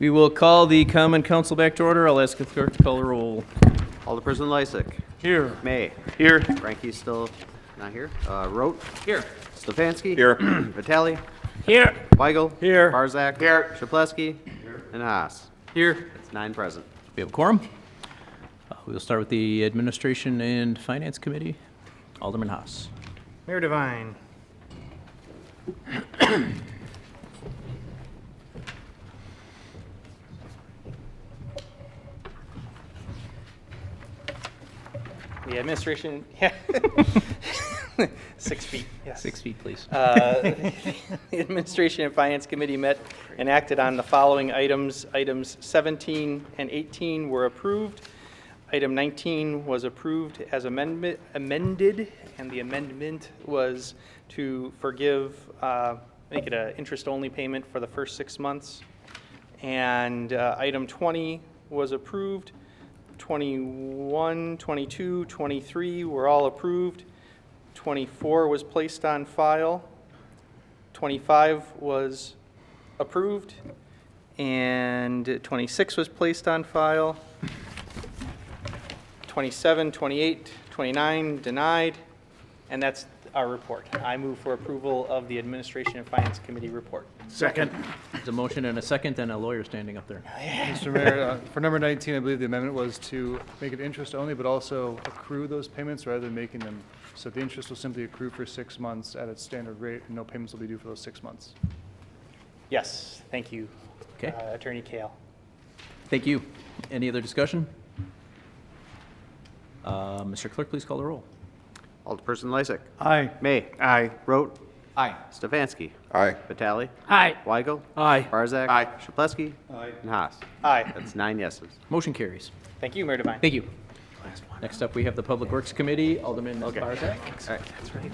We will call the common council back to order. I'll ask the clerk to call the roll. Alderperson Lysick. Here. May. Here. Frankie's still not here. Rote. Here. Stefanski. Here. Vitale. Here. Weigel. Here. Barzak. Here. Shaplesky. And Haas. Here. It's 9 present. We have a quorum. We will start with the Administration and Finance Committee. Alderman Haas. Mayor Devine. The administration, yeah. 6 feet, yes. 6 feet, please. The Administration and Finance Committee met and acted on the following items. Items 17 and 18 were approved. Item 19 was approved as amended, and the amendment was to forgive, make it an interest-only payment for the first 6 months. And item 20 was approved. 21, 22, 23 were all approved. 24 was placed on file. 25 was approved. And 26 was placed on file. 27, 28, 29 denied. And that's our report. I move for approval of the Administration and Finance Committee report. Second. There's a motion and a second, and a lawyer standing up there. Mr. Mayor, for number 19, I believe the amendment was to make it interest only, but also accrue those payments rather than making them, so the interest will simply accrue for 6 months at its standard rate, and no payments will be due for those 6 months. Yes, thank you, Okay. Attorney Kale. Thank you. Any other discussion? Mr. Clerk, please call the roll. Alderperson Lysick. Aye. May. Aye. Rote. Aye. Stefanski. Aye. Vitale. Aye. Weigel. Aye. Barzak. Aye. Shaplesky. And Haas. Aye. That's 9 yeses. Motion carries. Thank you, Mayor Devine. Thank you. Next up, we have the Public Works Committee. Alderman Barzak. All right. That's right.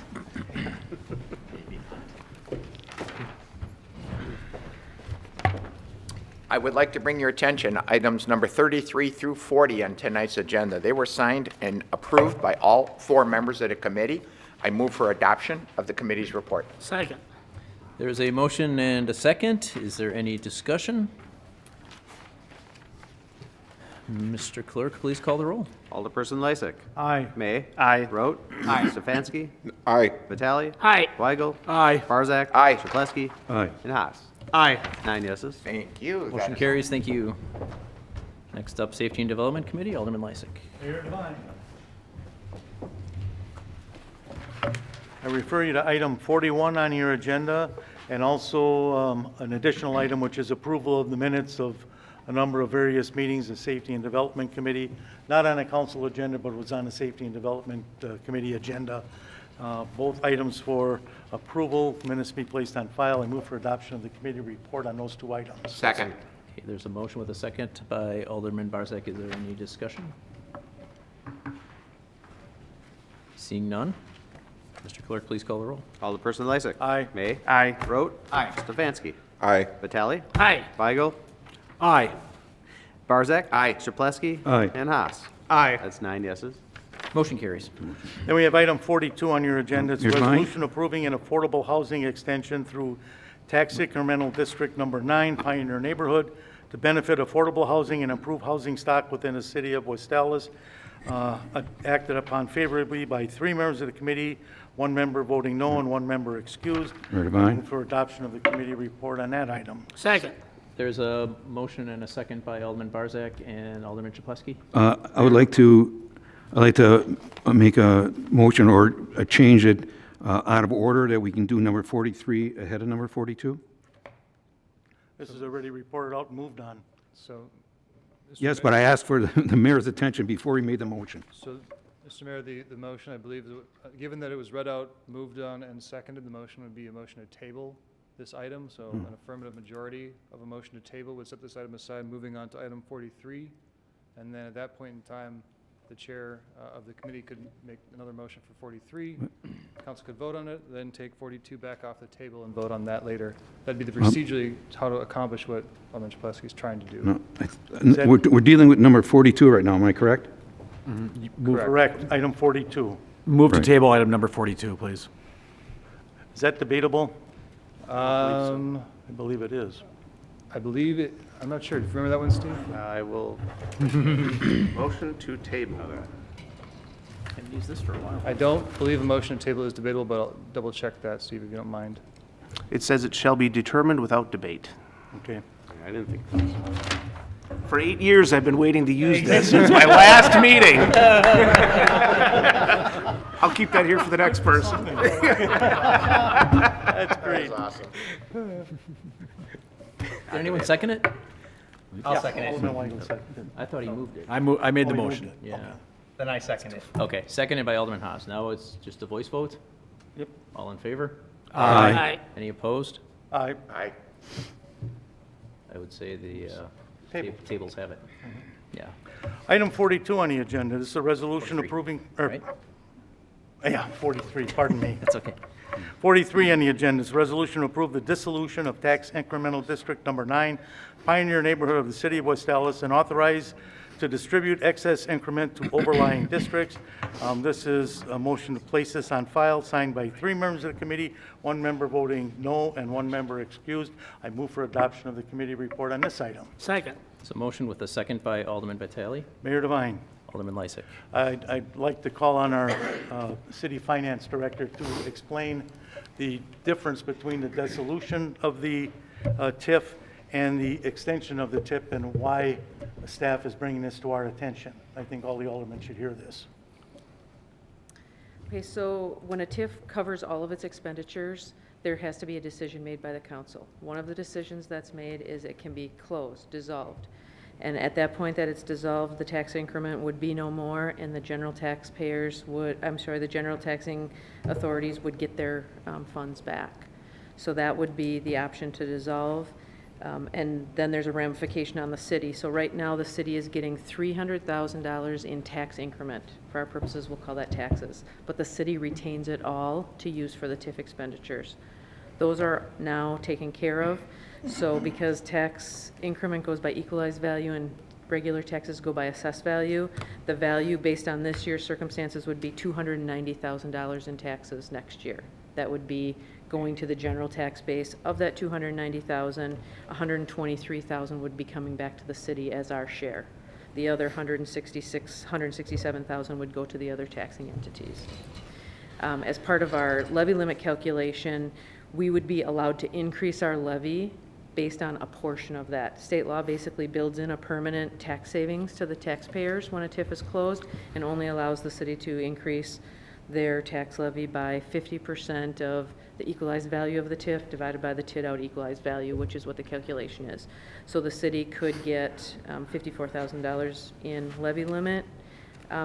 I would like to bring your attention items number 33 through 40 on tonight's agenda. They were signed and approved by all 4 members of the committee. I move for adoption of the committee's report. Second. There's a motion and a second. Is there any discussion? Mr. Clerk, please call the roll. Alderperson Lysick. Aye. May. Aye. Rote. Aye. Stefanski. Aye. Vitale. Aye. Weigel. Aye. Barzak. Aye. Shaplesky. Aye. And Haas. Aye. 9 yeses. Thank you. Motion carries. Thank you. Next up, Safety and Development Committee. Alderman Lysick. Mayor Devine. I refer you to item 41 on your agenda, and also an additional item, which is approval of the minutes of a number of various meetings of Safety and Development Committee, not on a council agenda, but was on the Safety and Development Committee agenda. Both items for approval, minutes be placed on file. I move for adoption of the committee report on those 2 items. Second. Okay, there's a motion with a second by Alderman Barzak. Is there any discussion? Seeing none. Mr. Clerk, please call the roll. Alderperson Lysick. Aye. May. Aye. Rote. Aye. Stefanski. Aye. Vitale. Aye. Weigel. Aye. Barzak. Aye. Shaplesky. Aye. And Haas. Aye. That's 9 yeses. Motion carries. Then we have item 42 on your agenda. It's a Here's mine. resolution approving an affordable housing extension through Tax Incremental District Number 9, Pioneer Neighborhood, to benefit affordable housing and improve housing stock within the city of West Allis. Acted upon favorably by 3 members of the committee, 1 member voting no and 1 member excused. Mayor Devine. Move for adoption of the committee report on that item. Second. There's a motion and a second by Alderman Barzak and Alderman Chaplesky. I'd like to make a motion or a change it out of order that we can do number 43 ahead of number 42. This is already reported out and moved on. So, Mr. Yes, Mayor- but I asked for the mayor's attention before he made the motion. So, Mr. Mayor, the motion, I believe, given that it was read out, moved on, and seconded, the motion would be a motion to table this item. So an affirmative majority of a motion to table would set this item aside, moving on to item 43. And then at that point in time, the chair of the committee could make another motion for 43. Council could vote on it, then take 42 back off the table and vote on that later. That'd be the procedurally how to accomplish what Alderman Chaplesky is trying to do. No, we're dealing with number 42 right now, am I correct? Correct. Item 42. Move to Right. table item number 42, please. Is that debatable? Um, I believe it is. I believe it, I'm not sure. Do you remember that one, Steve? I will motion to table. Haven't used this for a while. I don't believe a motion to table is debatable, but I'll double check that, Steve, if you don't mind. It says it shall be determined without debate. Okay. I didn't think that was. For 8 years, I've been waiting to use this since my last meeting. I'll keep that here for the next person. That's great. Awesome. Did anyone second it? I'll second it. Alderman Weigel seconded. I thought he moved it. I made Oh, the he moved motion. it. Yeah. Then I second it. Okay, seconded by Alderman Haas. Now it's just a voice vote? Yep. All in favor? Aye. Any opposed? Aye. Aye. I would say the Table. tables have it. Yeah. Item 42 on the agenda, this is a resolution approving, Right? yeah, 43, pardon me. That's okay. 43 on the agenda is a resolution to approve the dissolution of tax incremental district number 9, Pioneer neighborhood of the city of West Dallas, and authorize to distribute excess increment to overlying districts. This is a motion to place this on file, signed by 3 members of the committee, 1 member voting no, and 1 member excused. I move for adoption of the committee report on this item. Second. So motion with a second by Alderman Vitale, Mayor Devine. Alderman Lysick. I'd like to call on our city finance director to explain the difference between the dissolution of the TIF and the extension of the TIF and why the staff is bringing this to our attention. I think all the aldermen should hear this. Okay, so when a TIF covers all of its expenditures, there has to be a decision made by the council. One of the decisions that's made is it can be closed, dissolved. And at that point that it's dissolved, the tax increment would be no more, and the general taxpayers would, the general taxing authorities would get their funds back. So that would be the option to dissolve. And then there's a ramification on the city. So right now, the city is getting $300,000 in tax increment. For our purposes, we'll call that taxes. But the city retains it all to use for the TIF expenditures. Those are now taken care of. So because tax increment goes by equalized value and regular taxes go by assessed value, the value based on this year's circumstances would be $290,000 in taxes next year. That would be going to the general tax base. Of that $290,000, $123,000 would be coming back to the city as our share. The other $167,000 would go to the other taxing entities. As part of our levy limit calculation, we would be allowed to increase our levy based on a portion of that. State law basically builds in a permanent tax savings to the taxpayers when a TIF is closed and only allows the city to increase their tax levy by 50% of the equalized value of the TIF divided by the TID out equalized value, which is what the calculation is. So the city could get $54,000 in levy limit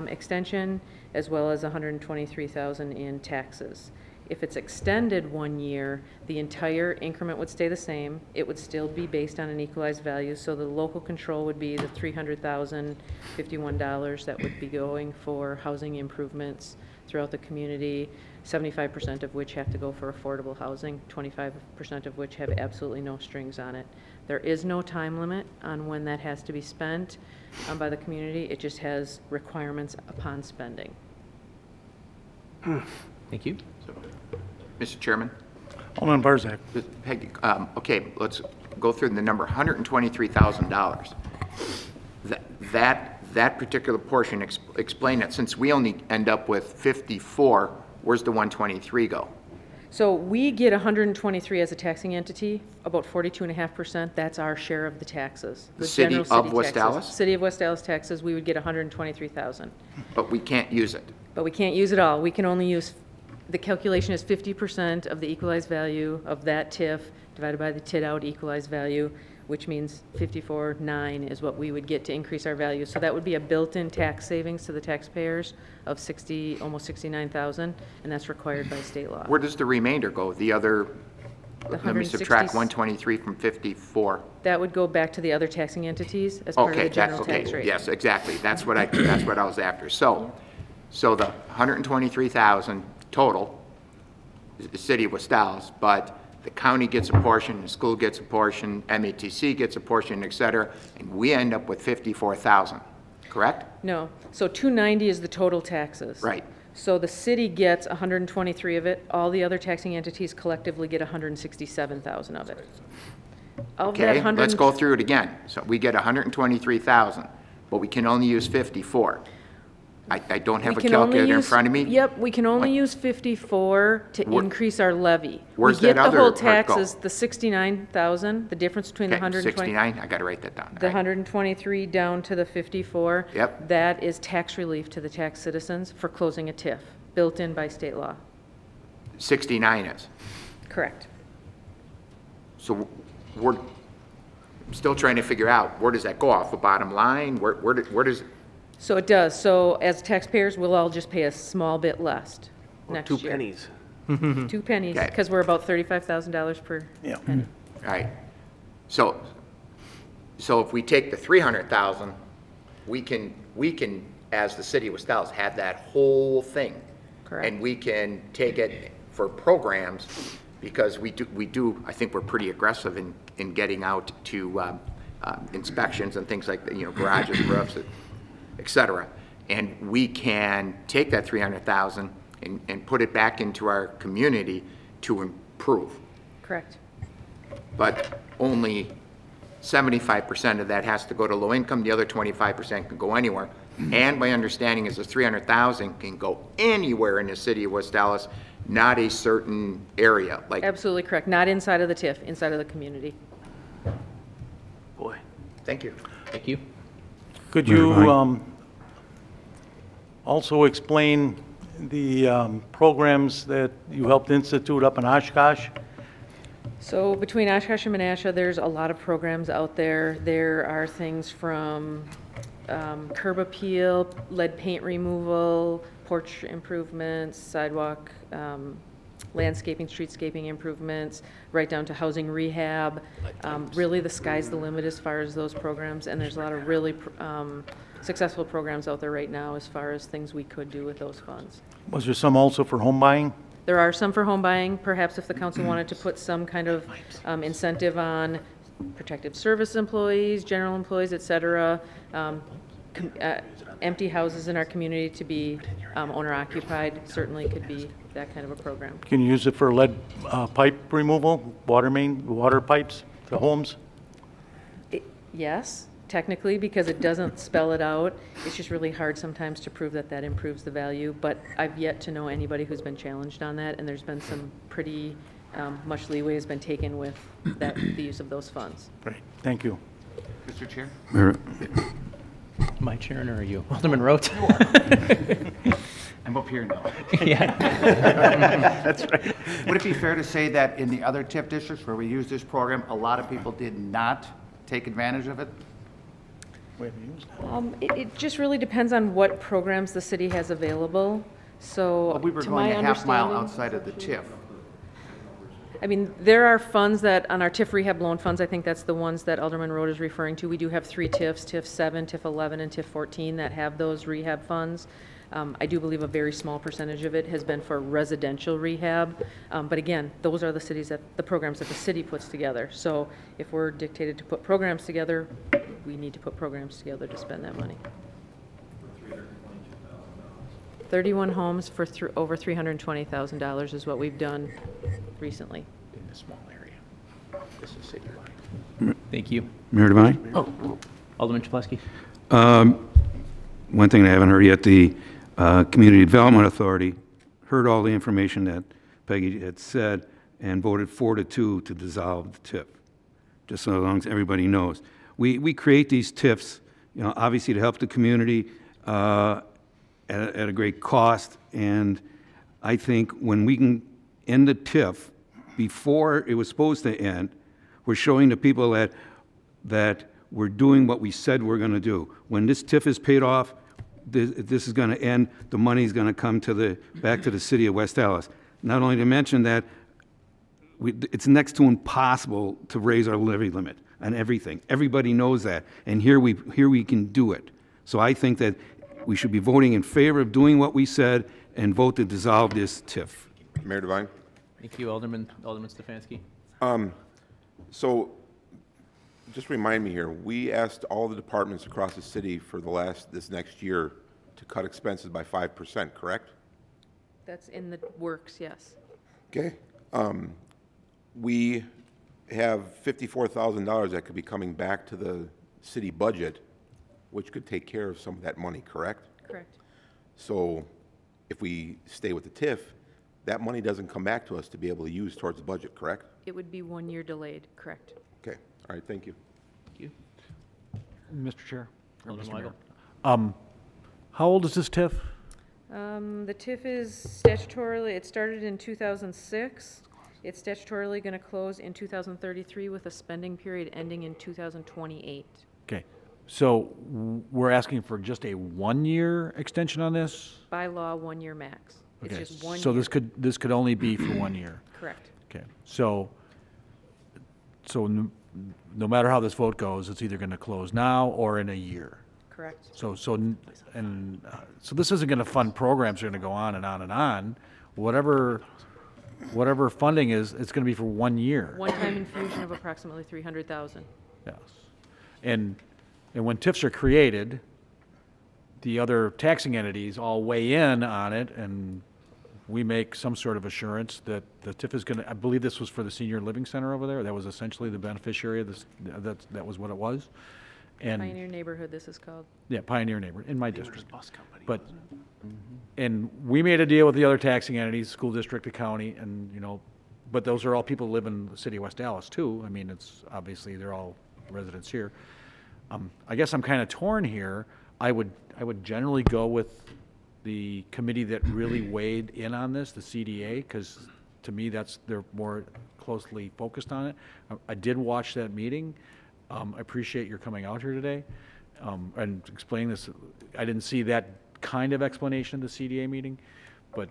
extension, as well as $123,000 in taxes. If it's extended 1 year, the entire increment would stay the same. It would still be based on an equalized value, so the local control would be the $300,051 that would be going for housing improvements throughout the community, 75% of which have to go for affordable housing, 25% of which have absolutely no strings on it. There is no time limit on when that has to be spent by the community. It just has requirements upon spending. Thank you. Mr. Chairman? Alderman Barzak. Peggy, okay, let's go through the number, $123,000. That particular portion, explain it, since we only end up with 54, where's the 123 go? So we get 123 as a taxing entity, about 42.5%. That's our share of the taxes. The city general of West taxes. Dallas? City of West Dallas taxes, we would get 123,000. But we can't use it. But we can't use it all. We can only use, the calculation is 50% of the equalized value of that TIF divided by the TID out equalized value, which means 54.9 is what we would get to increase our value. So that would be a built-in tax savings to the taxpayers of almost 69,000, and that's required by state law. Where does the remainder go? The other, let me 160 subtract 123 from 54. That would go back to the other taxing entities as part of Okay, the general that's, tax okay, rate. yes, exactly. That's what I was after. So the 123,000 total, is the city of West Dallas, but the county gets a portion, the school gets a portion, MATC gets a portion, et cetera, and we end up with 54,000, correct? No, so 290 is the total taxes. Right. So the city gets 123 of it, all the other taxing entities collectively get 167,000 of it. Of that Okay, 100 let's go through it again. So we get 123,000, but we can only use 54. I don't have a We can only calculator in use- front of me. Yep, we can only What? use 54 to Where- increase our levy. Where's We get that the other whole part go? taxes, the 69,000, the difference between the Okay, 120. 69, I got to write that down. The Right. 123 down to the 54. Yep. That is tax relief to the tax citizens for closing a TIF, built in by state law. 69 is. Correct. So we're still trying to figure out, where does that go off the bottom line? Where does, So it does. So as taxpayers, we'll all just pay a small bit less next 2 year. pennies. 2 pennies, Okay. because we're about $35,000 per Yeah. penny. all right. So if we take the 300,000, we can, as the city of West Dallas, have that whole thing. Correct. And we can take it for programs, because we do, I think we're pretty aggressive in getting out to inspections and things like, garages, roofs, et cetera. And we can take that 300,000 and put it back into our community to improve. Correct. But only 75% of that has to go to low income, the other 25% can go anywhere. And my understanding is the 300,000 can go anywhere in the city of West Dallas, not a certain area, like, Absolutely correct. Not inside of the TIF, inside of the community. Boy. thank you. Thank you. Could Mayor you Devine? also explain the programs that you helped institute up in Oshkosh? So between Oshkosh and Menasha, there's a lot of programs out there. There are things from curb appeal, lead paint removal, porch improvements, sidewalk, landscaping, streetscaping improvements, right down to housing rehab. Really, the sky's the limit as far as those programs, and there's a lot of really successful programs out there right now as far as things we could do with those funds. Was there some also for home buying? There are some for home buying, perhaps if the council wanted to put some kind of incentive on protective service employees, general employees, et cetera. Empty houses in our community to be owner occupied certainly could be that kind of a program. Can you use it for lead pipe removal, water pipes to homes? Yes, technically, because it doesn't spell it out. It's just really hard sometimes to prove that that improves the value, but I've yet to know anybody who's been challenged on that, and there's been some pretty much leeway has been taken with the use of those funds. Right, thank you. Mr. Chair? Mayor- My chair, or are you? Alderman Rote? I'm up here now. Yeah. That's right. Would it be fair to say that in the other TIF districts where we use this program, a lot of people did not take advantage of it? We haven't used that. It just really depends on what programs the city has available. So, Well, we were to going my a half mile understanding- outside of the TIF. I mean, there are funds that, on our TIF rehab loan funds, I think that's the ones that Alderman Road is referring to. We do have 3 TIFs, TIF 7, TIF 11, and TIF 14 that have those rehab funds. I do believe a very small percentage of it has been for residential rehab. But again, those are the programs that the city puts together. So if we're dictated to put programs together, we need to put programs together to spend that money. 31 homes for over $320,000 is what we've done recently. In a small area. This is citywide. Thank you. Mayor Devine? Alderman Chaplowski? One thing I haven't heard yet, the Community Development Authority heard all the information that Peggy had said and voted 4-2 to dissolve the TIF, just so long as everybody knows. We create these TIFs, obviously to help the community at a great cost, and I think when we can end the TIF before it was supposed to end, we're showing the people that we're doing what we said we're going to do. When this TIF is paid off, this is going to end, the money's going to come back to the city of West Dallas. Not only to mention that it's next to impossible to raise our levy limit on everything. Everybody knows that, and here we can do it. So I think that we should be voting in favor of doing what we said and vote to dissolve this TIF. Mayor Devine? Thank you, Alderman Stefanski. So, just remind me here, we asked all the departments across the city for this next year to cut expenses by 5%, correct? That's in the works, yes. Okay. We have $54,000 that could be coming back to the city budget, which could take care of some of that money, correct? Correct. So if we stay with the TIF, that money doesn't come back to us to be able to use towards the budget, correct? It would be 1 year delayed, correct. Okay, all right, thank you. Thank you. Mr. Chair. or Alderman Mr. Mayor. Weigel. How old is this TIF? The TIF is statutorily, it started in 2006. It's statutorily going to close in 2033 with a spending period ending in 2028. Okay, so we're asking for just a 1-year extension on this? By law, 1 year max. It's Okay, just 1 year. so this could only be for 1 year? Correct. Okay, so no matter how this vote goes, it's either going to close now or in a year? Correct. So this isn't going to fund programs that are going to go on and on and on. Whatever funding is, it's going to be for 1 year. One-time infusion of approximately 300,000. Yes. And when TIFs are created, the other taxing entities all weigh in on it, and we make some sort of assurance that the TIF is going to, I believe this was for the senior living center over there. That was essentially the beneficiary of this, that was what it was. And Pioneer Neighborhood, this is called. yeah, Pioneer Neighborhood, in my district. Bus company, But, and we made a deal with the other taxing entities, school district, the county, and, but those are all people who live in the city of West Dallas too. I mean, it's, obviously, they're all residents here. I guess I'm kind of torn here. I would generally go with the committee that really weighed in on this, the CDA, because to me, they're more closely focused on it. I did watch that meeting. I appreciate your coming out here today and explaining this. I didn't see that kind of explanation at the CDA meeting, but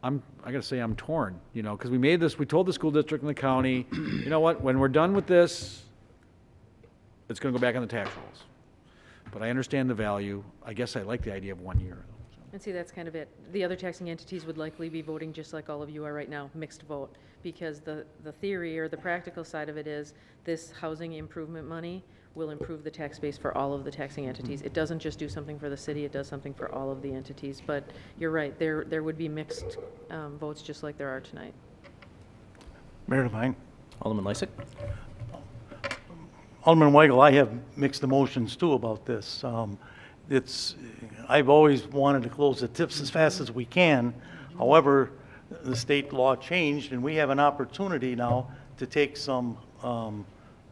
I gotta say I'm torn, because we told the school district and the county, you know what, when we're done with this, it's gonna go back on the tax rolls. But I understand the value. I guess I like the idea of 1 year. And see, that's kind of it. The other taxing entities would likely be voting just like all of you are right now, mixed vote. Because the theory or the practical side of it is this housing improvement money will improve the tax base for all of the taxing entities. It doesn't just do something for the city, it does something for all of the entities. But you're right, there would be mixed votes just like there are tonight. Mayor Devine. Alderman Lysick. Alderman Weigel, I have mixed emotions too about this. I've always wanted to close the TIFs as fast as we can. However, the state law changed, and we have an opportunity now to take some of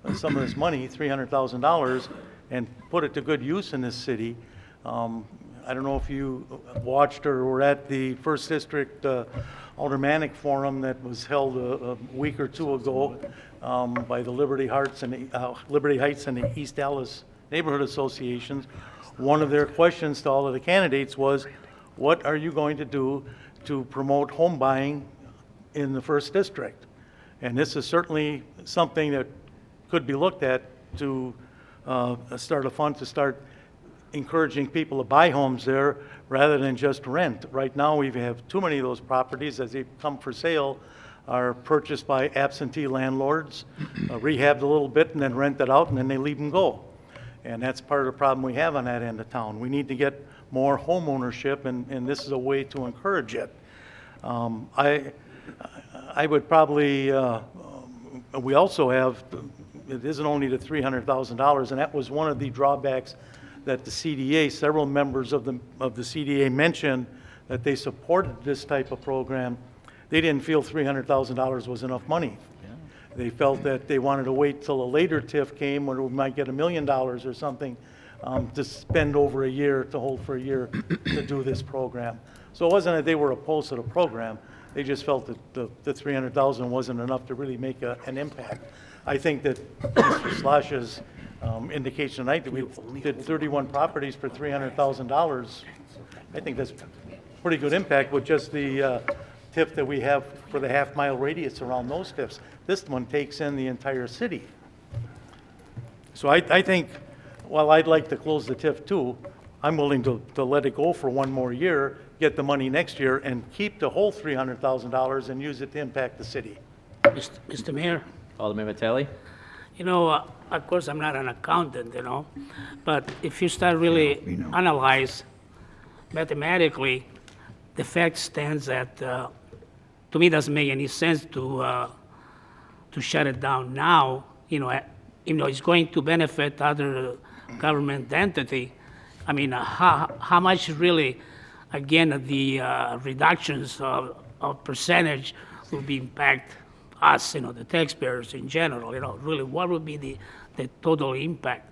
this money, $300,000, and put it to good use in this city. I don't know if you watched or were at the First District Aldermanic Forum that was held a week or two ago by the Liberty Heights and the East Dallas Neighborhood Associations. One of their questions to all of the candidates was, what are you going to do to promote home buying in the First District? And this is certainly something that could be looked at to start a fund to start encouraging people to buy homes there rather than just rent. Right now, we have too many of those properties as they come for sale are purchased by absentee landlords, rehabbed a little bit and then rented out, and then they leave them go. And that's part of the problem we have on that end of town. We need to get more home ownership, and this is a way to encourage it. I would probably, we also have, it isn't only the $300,000, and that was one of the drawbacks that the CDA, several members of the CDA mentioned that they supported this type of program. They didn't feel $300,000 was enough money. They felt that they wanted to wait till a later TIF came when we might get $1 million or something to spend over a year, to hold for a year to do this program. So it wasn't that they were opposed to the program. They just felt that the $300,000 wasn't enough to really make an impact. I think that Mr. Slash's indication tonight that we did 31 properties for $300,000, I think that's pretty good impact with just the TIF that we have for the half-mile radius around those TIFs. This one takes in the entire city. So I think, while I'd like to close the TIF too, I'm willing to let it go for 1 more year, get the money next year, and keep the whole $300,000 and use it to impact the city. Mr. Mayor, Alderman Vitale. of course, I'm not an accountant, but if you start really analyze mathematically, the fact stands that to me it doesn't make any sense to to shut it down now, it's going to benefit other government entity. I mean, how much really, again, the reductions of percentage will be impact us, the taxpayers in general, really what would be the total impact?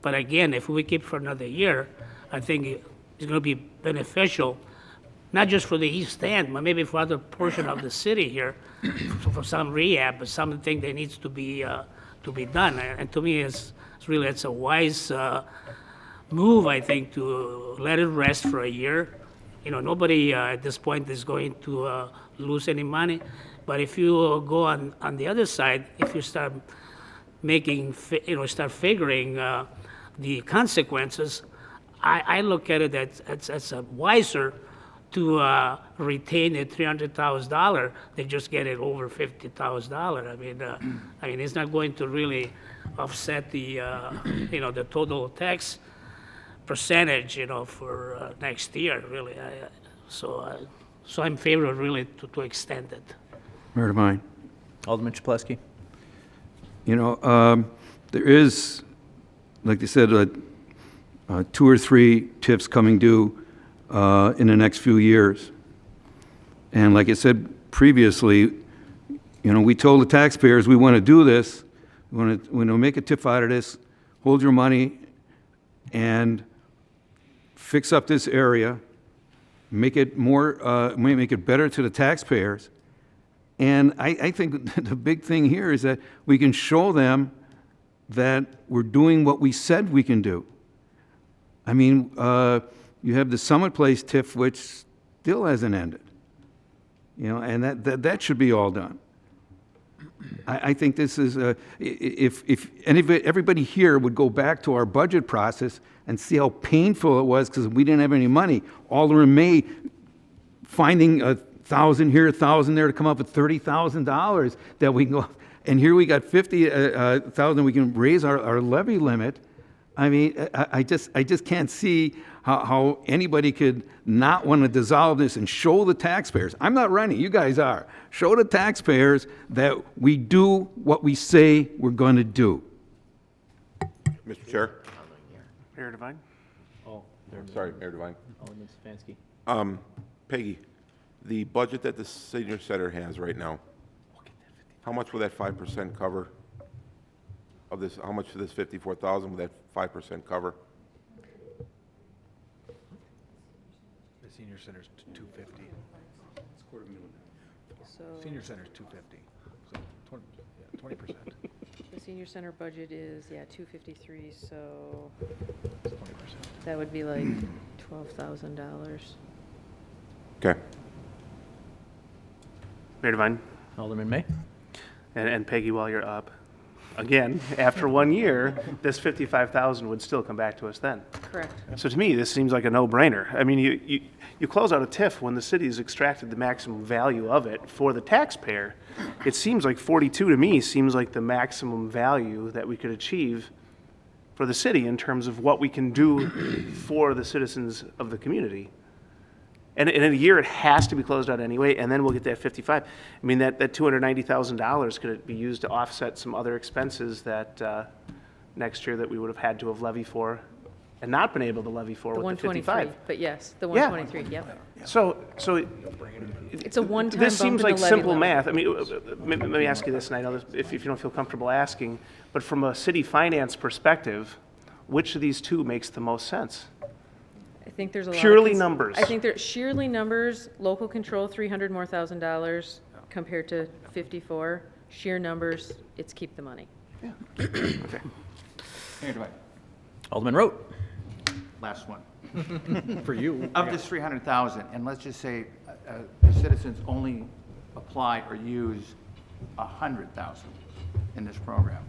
But again, if we keep for another year, I think it's going to be beneficial, not just for the East End, but maybe for other portion of the city here, for some rehab, but something that needs to be done. And to me, it's a wise move, I think, to let it rest for a year. Nobody at this point is going to lose any money. But if you go on the other side, if you start start figuring the consequences, I look at it as wiser to retain the $300,000 than just get it over $50,000. I mean, it's not going to really offset the the total tax percentage, for next year, really. So I'm in favor of really to extend it. Mayor Devine. Alderman Chapletsky. There is, like they said, 2 or 3 TIFs coming due in the next few years. And like I said previously, we told the taxpayers we want to do this, we want to make a TIF out of this, hold your money, and fix up this area, make it make it better to the taxpayers. And I think the big thing here is that we can show them that we're doing what we said we can do. I mean, you have the Summit Place TIF, which still hasn't ended, and that should be all done. I think this is, if everybody here would go back to our budget process and see how painful it was because we didn't have any money. Alderman May finding $1,000 here, $1,000 there to come up with $30,000 that we can go, and here we got $50,000 we can raise our levy limit. I mean, I just can't see how anybody could not want to dissolve this and show the taxpayers. I'm not running, you guys are. Show the taxpayers that we do what we say we're going to do. Mr. Chair? Mayor Devine? Sorry, Mayor Devine. Alderman Stefanski. Peggy, the budget that the senior center has right now, how much will that 5% cover of this? How much of this 54,000 will that 5% cover? The senior center's 250. So Senior center's 250, so 20%. the senior center budget is, 253, so 20%. that would be like $12,000. Okay. Mayor Devine? Alderman May. And Peggy, while you're up, again, after 1 year, this 55,000 would still come back to us then. Correct. So to me, this seems like a no-brainer. I mean, you close out a TIF when the city's extracted the maximum value of it for the taxpayer. It seems like 42 to me seems like the maximum value that we could achieve for the city in terms of what we can do for the citizens of the community. And in a year, it has to be closed out anyway, and then we'll get that 55. I mean, that $290,000 could be used to offset some other expenses that next year that we would have had to have levied for and not been able to levy for The with the 123, 55. but yes, the Yeah. 123, yep. So It's a one-time this bump seems in the like levy simple limit. math. I mean, let me ask you this, and I know this, if you don't feel comfortable asking, but from a city finance perspective, which of these two makes the most sense? I think there's a lot of Purely numbers. I think sheerly numbers, local control, $300,000 more compared to 54. Sheer numbers, it's keep the money. Okay. Mayor Dwight, Alderman Rote. last one. For you. Of this 300,000, and let's just say the citizens only apply or use 100,000 in this program,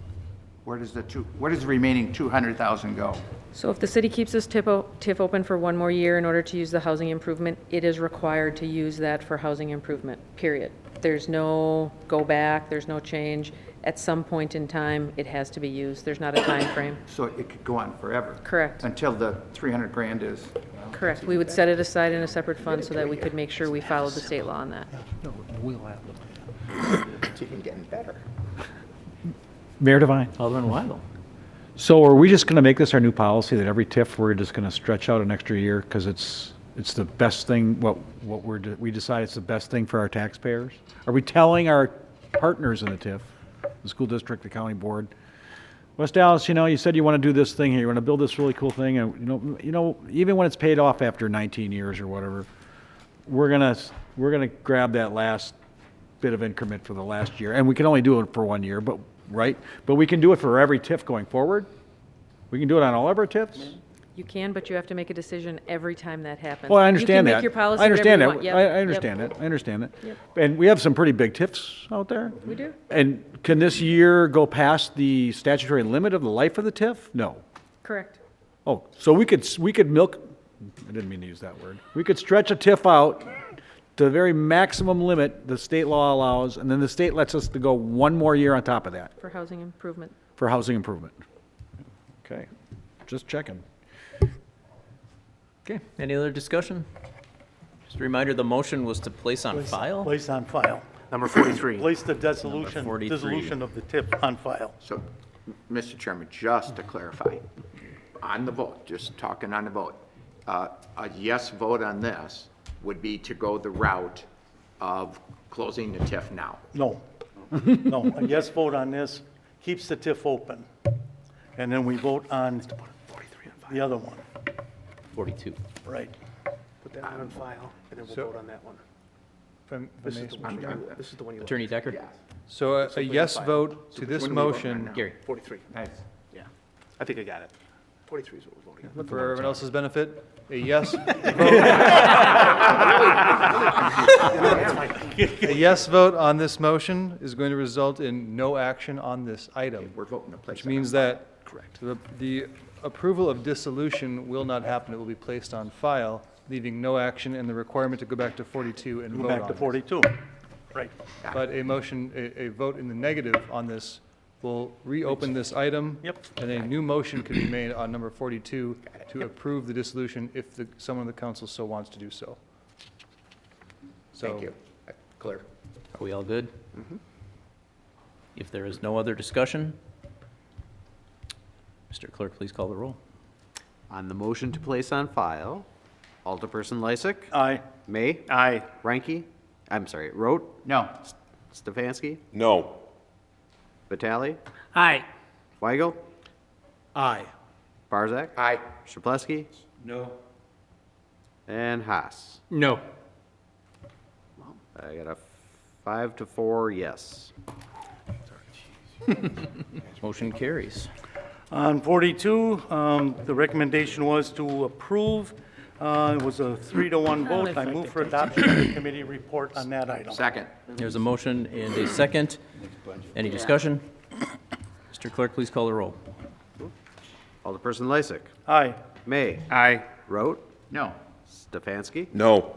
where does the remaining 200,000 go? So if the city keeps this TIF open for 1 more year in order to use the housing improvement, it is required to use that for housing improvement, period. There's no go back, there's no change. At some point in time, it has to be used. There's not a time frame. So it could go on forever? Correct. Until the 300 grand is? Correct. We would set it aside in a separate fund so that we could make sure we followed the state law on that. It's even getting better. Mayor Devine. Alderman Weigel. So are we just going to make this our new policy that every TIF, we're just going to stretch out an extra year because it's the best thing, we decide it's the best thing for our taxpayers? Are we telling our partners in the TIF, the school district, the county board, West Dallas, you said you want to do this thing here, you want to build this really cool thing, and even when it's paid off after 19 years or whatever, we're gonna grab that last bit of increment for the last year, and we can only do it for 1 year, but we can do it for every TIF going forward. We can do it on all of our TIFs. You can, but you have to make a decision every time that happens. Well, I understand that. You can make your policy I understand whatever that. you want. Yep, I yep. understand it. I understand it. Yep. And we have some pretty big TIFs out there. We do. And can this year go past the statutory limit of the life of the TIF? No. Correct. Oh, so we could milk, I didn't mean to use that word. We could stretch a TIF out to the very maximum limit the state law allows, and then the state lets us to go 1 more year on top of that For housing improvement. for housing improvement. Okay, just checking. Okay, any other discussion? Just a reminder, the motion was to place on file? Place on file. Number 43. Place the dissolution, 43. dissolution of the TIF on file. So, Mr. Chairman, just to clarify, on the vote, just talking on the vote, a yes vote on this would be to go the route of closing the TIF now. No, no, a yes vote on this keeps the TIF open. And then we vote on the other one, 42. right? Put that one on file, and then we'll vote on that one. This is the one you like. Attorney Decker? So a yes vote to this motion, Gary? 43. Nice. Yeah. I think I got it. 43 is what we're voting on. for everyone else's benefit, a yes A yes vote on this motion is going to result in no action on this item, We're voting to place which it on means file. that the approval of dissolution will not happen. It will be placed on file, leaving no action and the requirement to go back to 42 and Go vote back on to it. 42. Right. But a motion, a vote in the negative on this will reopen this item. Yep. And a new motion can be made on number 42 to approve the dissolution if someone of the council so wants to do so. Thank you. Clear. Are we all good? If there is no other discussion, Mr. Clerk, please call the roll. On the motion to place on file, Alderperson Lysick, Aye. May, Aye. Ranky, I'm sorry, Rote, No. Stefanski, No. Vitale, Aye. Weigel, Aye. Barzak, Aye. Shaplesky, No. and Haas. No. I got a 5 to 4 yes. Motion carries. On 42, the recommendation was to approve. It was a 3-to-1 vote. I move for adoption of the committee report on that item. Second. There's a motion and a second. Any discussion? Mr. Clerk, please call the roll. Alderperson Lysick, Aye. May, Aye. Rote, No. Stefanski, No.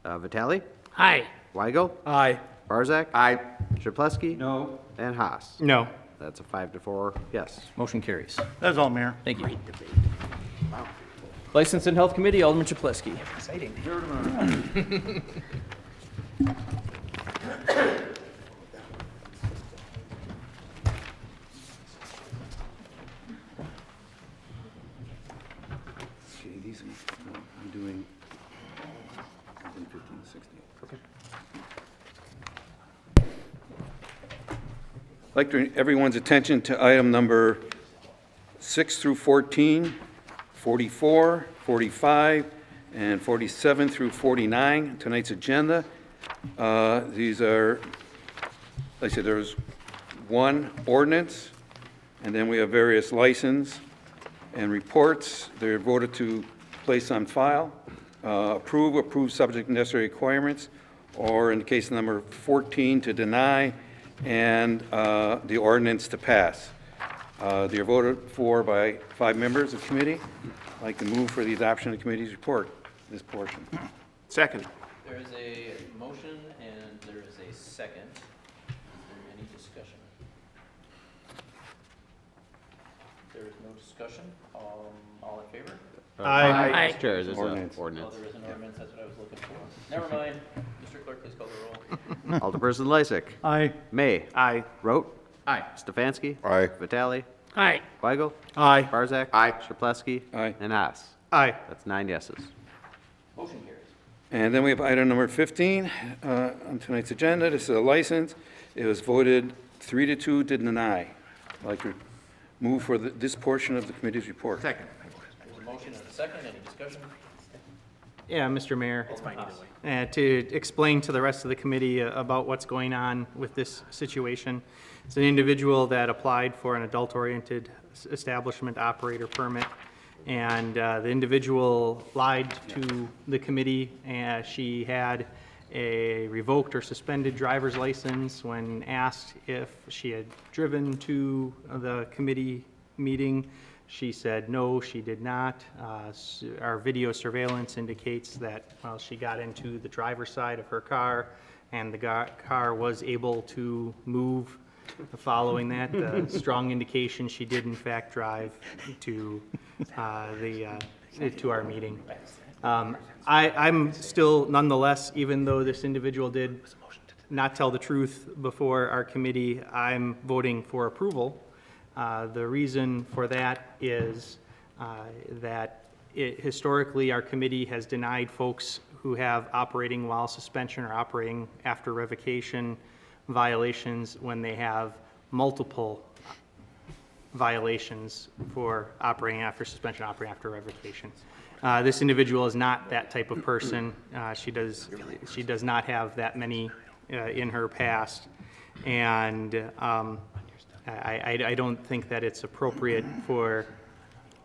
Vitale, Aye. Weigel, Aye. Barzak, Aye. Shaplesky, No. and Haas. No. That's a 5 to 4 yes. Motion carries. That's all, Mayor. Thank you. License and Health Committee, Alderman Chapletsky. Okay, these, I'm doing 10, 15, 16. Okay. I'd like to everyone's attention to item number 6 through 14, 44, 45, and 47 through 49, tonight's agenda. These are, like I said, there's one ordinance, and then we have various license and reports. They're voted to place on file, approve subject to necessary requirements, or in case number 14, to deny, and the ordinance to pass. They are voted for by 5 members of the committee. I'd like to move for the adoption of the committee's report, this portion. Second. There is a motion and there is a second. Is there any discussion? There is no discussion. All in favor? Aye. Mr. Chair, is this Ordinance. an ordinance? Oh, there is an ordinance. That's what I was looking for. Never mind. Mr. Clerk, please call the roll. Alderperson Lysick, Aye. May, Aye. Rote, Aye. Stefanski? Aye. Vitale? Aye. Weigel? Aye. Barzak? Aye. Sherpleski? Aye. And Haas. Aye. That's 9 yeses. And then we have item number 15 on tonight's agenda. This is a license. It was voted 3-2 to deny. I'd like to move for this portion of the committee's report. Second. Motion and a second, any discussion? Yeah, Mr. Mayor. To explain to the rest of the committee about what's going on with this situation. It's an individual that applied for an adult-oriented establishment operator permit, and the individual lied to the committee. She had a revoked or suspended driver's license. When asked if she had driven to the committee meeting, she said no, she did not. Our video surveillance indicates that, well, she got into the driver's side of her car, and the car was able to move. Following that, strong indication she did in fact drive to to our meeting. I'm still, nonetheless, even though this individual did not tell the truth before our committee, I'm voting for approval. The reason for that is that historically, our committee has denied folks who have operating while suspension or operating after revocation violations when they have multiple violations for operating after suspension, operating after revocation. This individual is not that type of person. She does not have that many in her past, and I don't think that it's appropriate for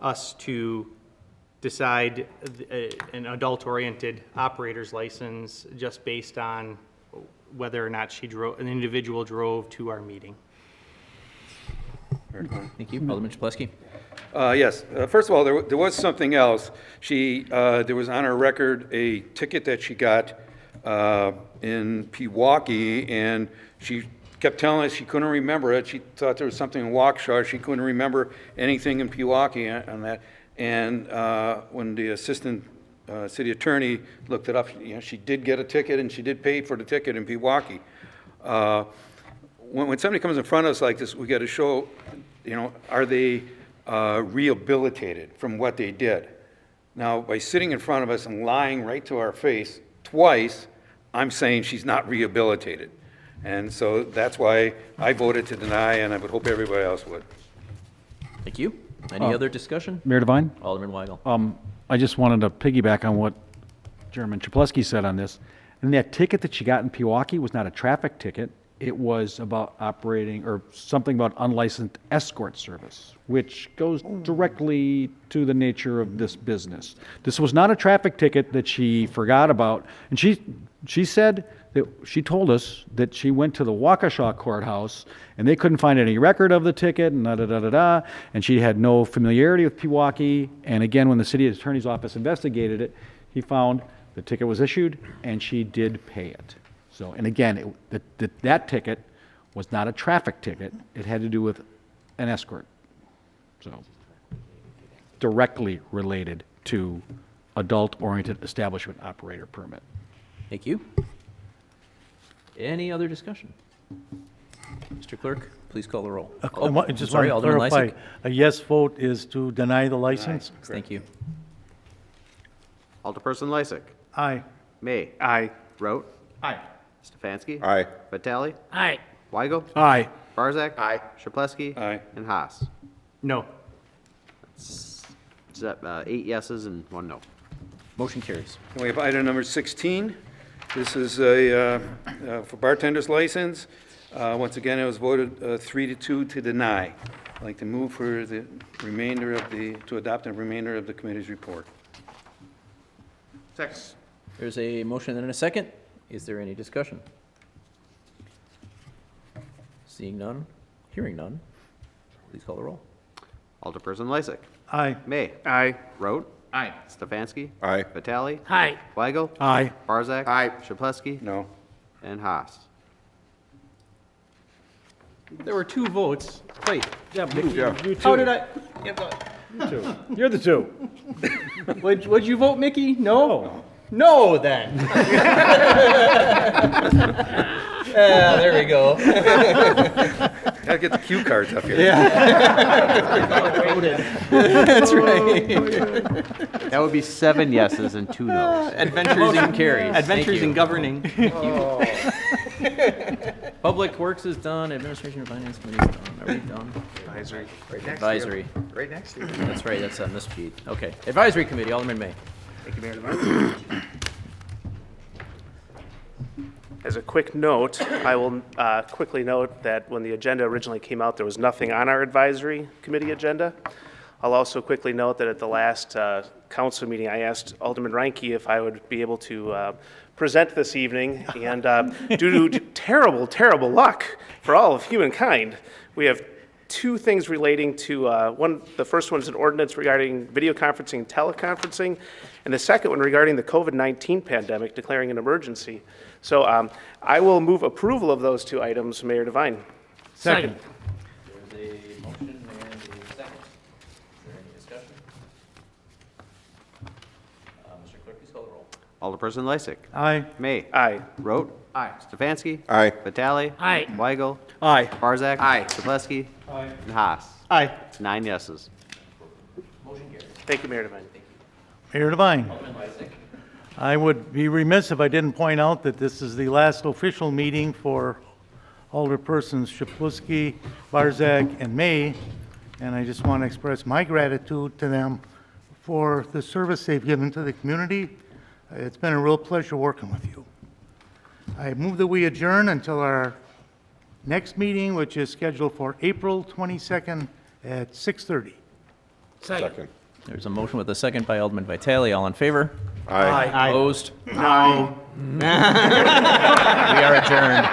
us to decide an adult-oriented operator's license just based on whether or not an individual drove to our meeting. Thank you. Alderman Chapletsky? Yes. First of all, there was something else. There was on her record a ticket that she got in Pewaukee, and she kept telling us she couldn't remember it. She thought there was something in Waukesha. She couldn't remember anything in Pewaukee on that. And when the assistant city attorney looked it up, she did get a ticket, and she did pay for the ticket in Pewaukee. When somebody comes in front of us like this, we got to show, are they rehabilitated from what they did? Now, by sitting in front of us and lying right to our face twice, I'm saying she's not rehabilitated. And so that's why I voted to deny, and I would hope everybody else would. Thank you. Any other discussion? Mayor Devine? Alderman Weigel? I just wanted to piggyback on what Chairman Chapletsky said on this. And that ticket that she got in Pewaukee was not a traffic ticket. It was about operating, or something about unlicensed escort service, which goes directly to the nature of this business. This was not a traffic ticket that she forgot about. And she said that, she told us that she went to the Waukesha courthouse and they couldn't find any record of the ticket and da-da-da-da-da, and she had no familiarity with Pewaukee. And again, when the city attorney's office investigated it, he found the ticket was issued and she did pay it. So, and again, that ticket was not a traffic ticket. It had to do with an escort. So, directly related to adult-oriented establishment operator permit. Thank you. Any other discussion? Mr. Clerk, please call the roll. I just want sorry, to Alderman clarify, Lysyk. a yes vote is to deny the license? Thank you. Alderperson Lysyk. Aye. May. Aye. Rote. Aye. Stefanski? Aye. Vitale? Aye. Weigel? Aye. Barzak? Aye. Sherpleski? Aye. And Haas. No. 8 yeses and 1 no. Motion carries. And we have item number 16. This is for bartender's license. Once again, it was voted 3-2 to deny. I'd like to move for the remainder of to adopt the remainder of the committee's report. Second. There's a motion and a second. Is there any discussion? Seeing none, hearing none, please call the roll. Alderperson Lysyk. Aye. May. Aye. Rote. Aye. Stefanski? Aye. Vitale? Aye. Weigel? Aye. Barzak? Aye. Sherpleski? No. And Haas. There were 2 votes. Wait, Yeah, Yeah. how did I? You're the two. Would you vote Mickey? No? No, then. Yeah, there we go. Gotta get the cue cards up here. That's right. That would be 7 yeses and 2 nos. Adventures in carries. Adventures in governing. Public Works is done, Administration and Finance Committee is done. Are we done? Advisory. Advisory. Right next to you. That's right, that's on this sheet. Okay. Advisory Committee, Alderman May. Thank you, Mayor Devine. As a quick note, I will quickly note that when the agenda originally came out, there was nothing on our advisory committee agenda. I'll also quickly note that at the last council meeting, I asked Alderman Reinke if I would be able to present this evening, and due to terrible, terrible luck for all of humankind, we have 2 things relating to, the first one is an ordinance regarding video conferencing and teleconferencing, and the second one regarding the COVID-19 pandemic, declaring an emergency. So I will move approval of those 2 items, Mayor Devine. Second. There's a motion and a second. Is there any discussion? Mr. Clerk, please call the roll. Alderperson Lysick. Aye. May. Aye. Rote. Aye. Stefanski. Aye. Vitale. Aye. Weigel. Aye. Barzak. Aye. Sadleski. And Haas. Aye. 9 yeses. Thank you, Mayor Devine. Mayor Devine. I would be remiss if I didn't point out that this is the last official meeting for Alderpersons Shapluski, Barzak, and May, and I just want to express my gratitude to them for the service they've given to the community. It's been a real pleasure working with you. I move that we adjourn until our next meeting, which is scheduled for April 22nd at 6:30. Second. There's a motion with a second by Alderman Vitale. All in favor? Aye. Opposed? No. We are adjourned.